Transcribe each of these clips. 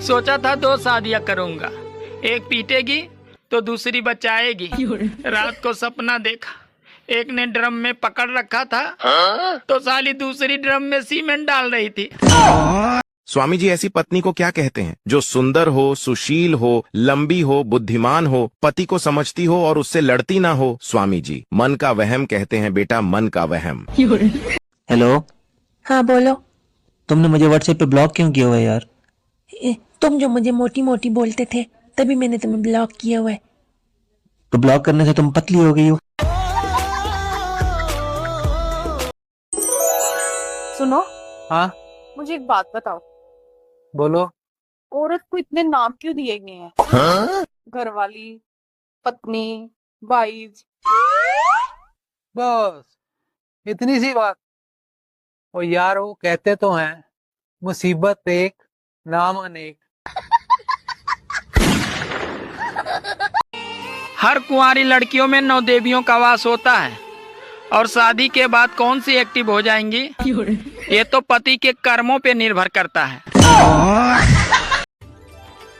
सोचा था 2 शादियां करूंगा, एक पीटेगी तो दूसरी बचाएगी। रात को सपना देखा, एक ने ड्रम में पकड़ रखा था तो साली दूसरी ड्रम में सीमेंट डाल रही थी। स्वामी जी ऐसी पत्नी को क्या कहते हैं जो सुंदर हो, सुशील हो, लंबी हो, बुद्धिमान हो, पति को समझती हो और उससे लड़ती ना हो? स्वामी जी मन का वहम कहते हैं बेटा, मन का वहम। हेलो। हाँ बोलो। तुमने मुझे व्हाट्सएप पे ब्लॉक क्यों किया हुआ है यार? तुम जो मुझे मोटी मोटी बोलते थे तभी मैंने तुम्हें ब्लॉक किया हुआ है। तो ब्लॉक करने से तुम पतली हो गई हो। सुनो। हाँ मुझे एक बात बताओ। बोलो। औरत को इतने नाम क्यों दिए गए हैं? हाँ? घरवाली, पत्नी, वाइफ। बस इतनी सी बात। और यार वो कहते तो हैं मुसीबत एक नाम अनेक। हर कुंवारी लड़कियों में 9 देवियों का वास होता है और शादी के बाद कौन सी एक्टिव हो जाएंगी ये तो पति के कर्मों पे निर्भर करता है।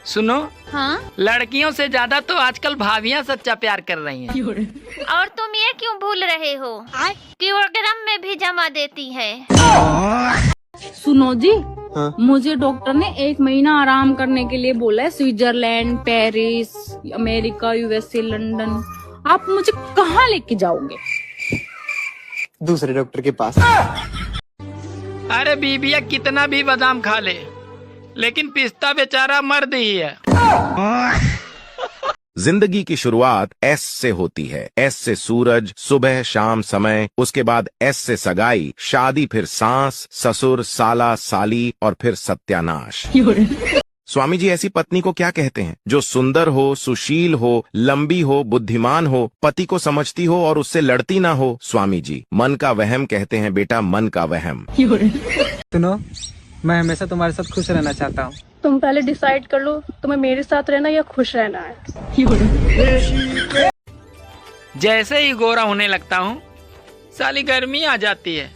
सुनो। हाँ? लड़कियों से ज्यादा तो आजकल भाभियां सच्चा प्यार कर रही हैं। और तुम ये क्यों भूल रहे हो कि वो ड्रम में भी जमा देती है। सुनो जी। हाँ? मुझे डॉक्टर ने 1 महीना आराम करने के लिए बोला है। Switzerland, Paris, America, USA, London. आप मुझे कहाँ लेके जाओगे? दूसरे डॉक्टर के पास। अरे बीबिया कितना भी बादाम खा ले, लेकिन पिस्ता बेचारा मर्द ही है। जिंदगी की शुरुआत एस से होती है। एस से सूरज, सुबह शाम समय, उसके बाद एस से सगाई, शादी, फिर सांस, ससुर, साला, साली और फिर सत्यानाश। स्वामी जी ऐसी पत्नी को क्या कहते हैं जो सुंदर हो, सुशील हो, लंबी हो, बुद्धिमान हो, पति को समझती हो और उससे लड़ती ना हो? स्वामी जी मन का वहम कहते हैं बेटा, मन का वहम। सुनो, मैं हमेशा तुम्हारे साथ खुश रहना चाहता हूँ। तुम पहले डिसाइड कर लो तुम्हें मेरे साथ रहना या खुश रहना है। जैसे ही गोरा होने लगता हूँ साली गर्मी आ जाती है।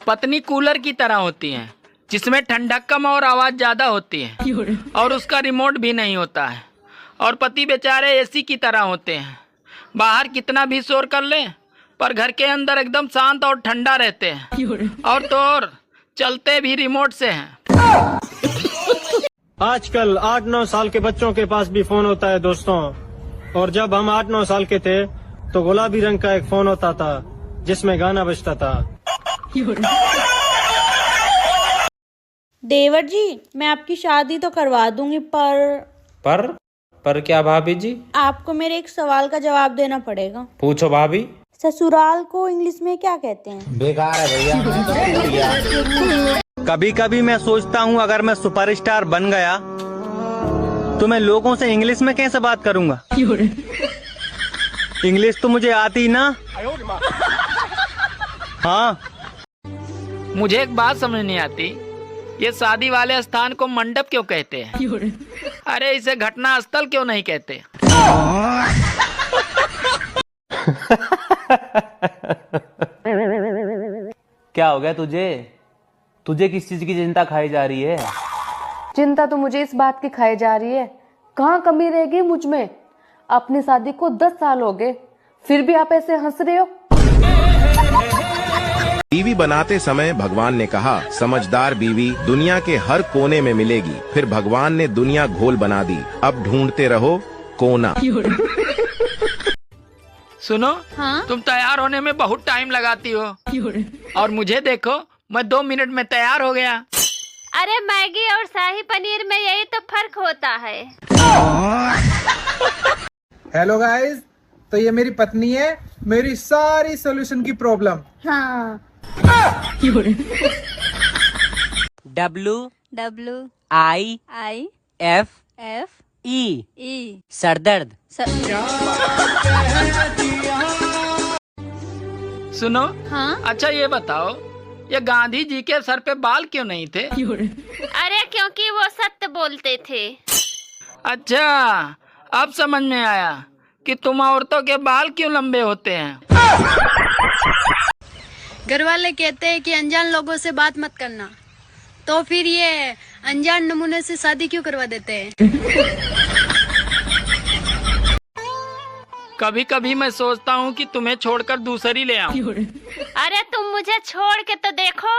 पत्नी कूलर की तरह होती है जिसमें ठंडक कम और आवाज ज्यादा होती है और उसका रिमोट भी नहीं होता है। और पति बेचारे एसी की तरह होते हैं, बाहर कितना भी शोर कर ले पर घर के अंदर एकदम शांत और ठंडा रहते हैं। और तो और चलते भी रिमोट से हैं। आजकल 8-9 साल के बच्चों के पास भी फोन होता है दोस्तों। और जब हम 8-9 साल के थे तो गुलाबी रंग का एक फोन होता था जिसमें गाना बजता था। देवर जी मैं आपकी शादी तो करवा दूंगी पर क्या भाभी जी? आपको मेरे एक सवाल का जवाब देना पड़ेगा। पूछो भाभी। ससुराल को इंग्लिश में क्या कहते हैं? बेकार है भैया। कभी कभी मैं सोचता हूँ अगर मैं सुपरस्टार बन गया तो मैं लोगों से इंग्लिश में कैसे बात करूँगा। इंग्लिश तो मुझे आती ना। हाँ। मुझे एक बात समझ नहीं आती, ये शादी वाले स्थान को मंडप क्यों कहते हैं? अरे इसे घटना स्थल क्यों नहीं कहते? क्या हो गया तुझे किस चीज की चिंता खाई जा रही है? चिंता तो मुझे इस बात की खाई जा रही है, कहाँ कमी रह गई मुझ में। अपनी शादी को 10 साल हो गए फिर भी आप ऐसे हंस रहे हो। बीवी बनाते समय भगवान ने कहा समझदार बीवी दुनिया के हर कोने में मिलेगी। फिर भगवान ने दुनिया घोल बना दी, अब ढूंढते रहो कोना। सुनो। हाँ? तुम तैयार होने में बहुत टाइम लगाती हो और मुझे देखो मैं 2 मिनट में तैयार हो गया। अरे मैगी और शाही पनीर में यही तो फर्क होता है। हेलो गाइस, तो ये मेरी पत्नी है, मेरी सारी सॉल्यूशन की प्रॉब्लम। हाँ। WIFE सरदर्द। सुनो। हाँ? अच्छा ये बताओ, ये गांधी जी के सर पे बाल क्यों नहीं थे? अरे क्योंकि वो सत्य बोलते थे। अच्छा अब समझ में आया कि तुम औरतों के बाल क्यों लंबे होते हैं। घर वाले कहते हैं कि अनजान लोगों से बात मत करना, तो फिर ये अनजान नमूने से शादी क्यों करवा देते हैं? कभी कभी मैं सोचता हूँ कि तुम्हें छोड़कर दूसरी ले आऊं। अरे तुम मुझे छोड़ के तो देखो,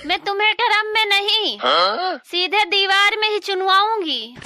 मैं तुम्हें ड्रम में नहीं सीधे दीवार में ही चुनवाऊंगी।